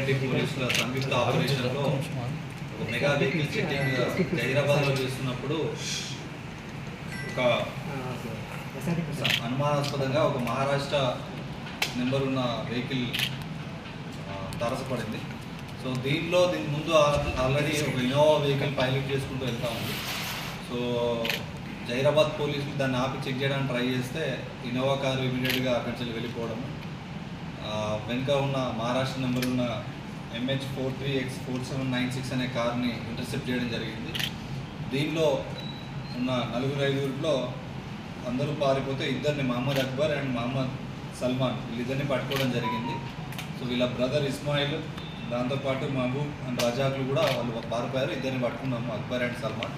సంగారెడ్డి పోలీసుల సంయుక్త ఆపరేషన్లో ఒక మెగా వెహికల్ చెకింగ్ హైదరాబాద్లో చేస్తున్నప్పుడు ఒక అనుమానాస్పదంగా ఒక మహారాష్ట్ర నెంబర్ ఉన్న వెహికల్ తారసపడింది. సో దీని ముందు ఆల్రెడీ ఒక ఇన్నోవా వెహికల్ పైలట్ చేసుకుంటూ వెళ్తూ ఉంది. సో హైదరాబాద్ పోలీసులు దాన్ని ఆపి చెక్ చేయడానికి ట్రై చేస్తే ఇన్నోవా కారు ఇమీడియట్గా అక్కడి నుంచి వెళ్ళిపోవడం, వెనుక ఉన్న మహారాష్ట్ర నెంబర్ ఉన్న MH43X4796 అనే కార్ని ఇంటర్సెప్ట్ చేయడం జరిగింది. దీనిలో ఉన్న 4-5 అందరూ పారిపోతే ఇద్దరిని మహమ్మద్ అక్బర్ అండ్ మహమ్మద్ సల్మాన్ వీళ్ళిద్దరిని పట్టుకోవడం జరిగింది. సో వీళ్ళ బ్రదర్ ఇస్మాయిల్, దాంతోపాటు మహబూబ్ అండ్ రజాక్లు కూడా వాళ్ళు పారిపోయారు. ఇద్దరిని పట్టుకున్నాము, అక్బర్ అండ్ సల్మాన్.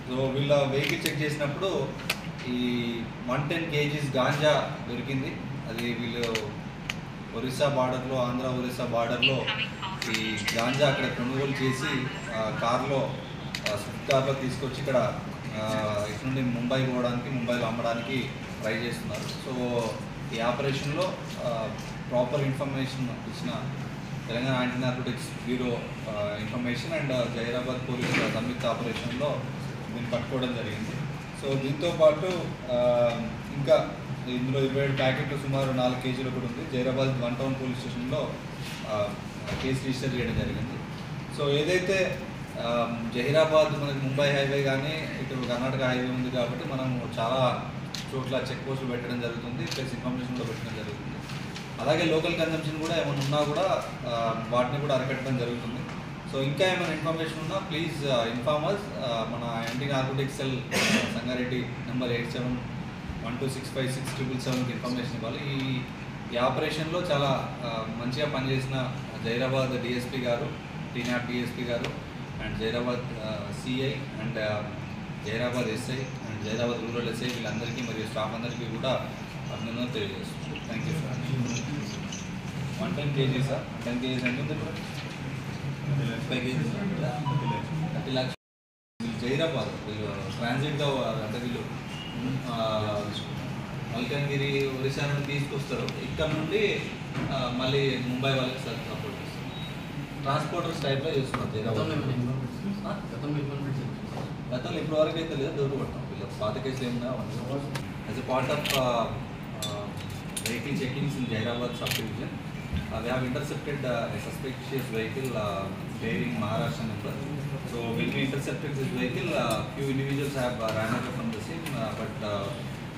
సో వీళ్ళ వెహికల్ చెక్ చేసినప్పుడు ఈ 110 kgs గాంజా దొరికింది. అది వీళ్ళు ఒరిస్సా బార్డర్లో, ఆంధ్ర ఒరిస్సా బార్డర్లో ఈ గాంజా అక్కడ కొనుగోలు చేసి కార్లో, స్విఫ్ట్ కార్లో తీసుకొచ్చి ఇక్కడ ఇటు నుండి ముంబై పోవడానికి, ముంబైలో అమ్మడానికి ట్రై చేస్తున్నారు. సో ఈ ఆపరేషన్లో ప్రాపర్ ఇన్ఫర్మేషన్ ఇచ్చిన Telangana anti narcotics bureau information and Hyderabad పోలీసుల సంయుక్త ఆపరేషన్లో దీన్ని పట్టుకోవడం జరిగింది. సో దీంతోపాటు ఇంకా ఇందులో 27 ప్యాకెట్లు సుమారు 4 kgs కూడా ఉంది. హైదరాబాద్ 1 టౌన్ పోలీస్ స్టేషన్లో కేసు రిజిస్టర్ చేయడం జరిగింది. సో ఏదైతే జహీరాబాద్ మనకి ముంబై హైవే కానీ ఇటు కర్ణాటక హైవే ఉంది కాబట్టి మనం చాలా చోట్ల చెక్ పోస్టులు పెట్టడం జరుగుతుంది, ప్లస్ ఇన్ఫర్మేషన్ కూడా పెట్టడం జరుగుతుంది. అలాగే లోకల్ కన్జంప్షన్ కూడా ఏమైనా ఉన్నా కూడా వాటిని కూడా అరికట్టడం జరుగుతుంది. సో ఇంకా ఏమైనా ఇన్ఫర్మేషన్ ఉన్నా ప్లీజ్ ఇన్ఫార్మర్స్ మన anti narcotics cell Sangareddy number 8712656777కి ఇన్ఫర్మేషన్ ఇవ్వాలి. ఈ ఆపరేషన్లో చాలా మంచిగా పనిచేసిన హైదరాబాద్ డిఎస్పీ గారు, టీనాప్ డిఎస్పీ గారు and Hyderabad CI and Hyderabad SI and Hyderabad rural SI వీళ్ళందరికీ మరియు స్టాఫ్ అందరికీ కూడా అభినందనలు తెలియజేస్తున్నాను. Thank you sir. 110 kgs sir. 10 kgs ఎంత ఉంది? 5 kgs 30 lakhs. హైదరాబాద్ వీళ్ళు ట్రాన్సిట్గా అంటే వీళ్ళు మల్కాన్గిరి ఒరిస్సా నుండి తీసుకొస్తారు. ఇక్కడ నుండి మళ్ళీ ముంబై వాళ్ళకి సపోర్ట్ చేస్తారు. ట్రాన్స్పోర్టర్స్ టైప్లో చేస్తున్నారు హైదరాబాద్. గతంలో ఇప్పటి వరకు అయితే లేదు, దొరకబడతాం వీళ్ళకి పాత కేసులు ఏమన్నా as a part of vehicle checkings in Hyderabad sub-division. We have intercepted a suspicious vehicle bearing Maharashtra number. So when we intercepted this vehicle, few individuals have ran away from the scene, but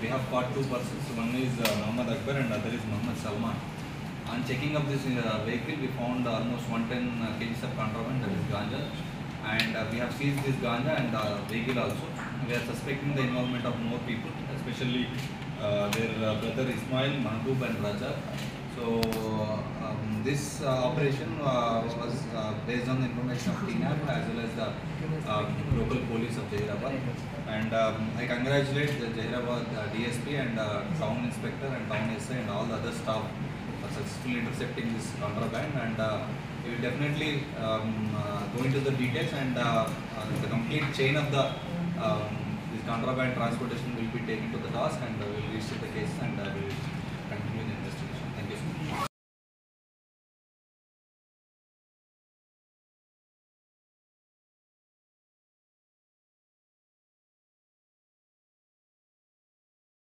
we have caught 2 persons. One is Muhammad Akbar and other is Muhammad Salman. On checking of this vehicle, we found almost 110 kgs of contraband, that is ganja, and we have seized this ganja and vehicle also. We are suspecting the involvement of more people, especially their brother Ismail, Mahbub and Raja. So this operation was based on the information of TNAP as well as the local police of Hyderabad. And I congratulate the Hyderabad DSP and town inspector and town SI and all the other staff for successfully intercepting this contraband. And we will definitely go into the details and the complete chain of the this contraband transportation will be taken to the task, and we will reach the case and we will continue the investigation. Thank you so much.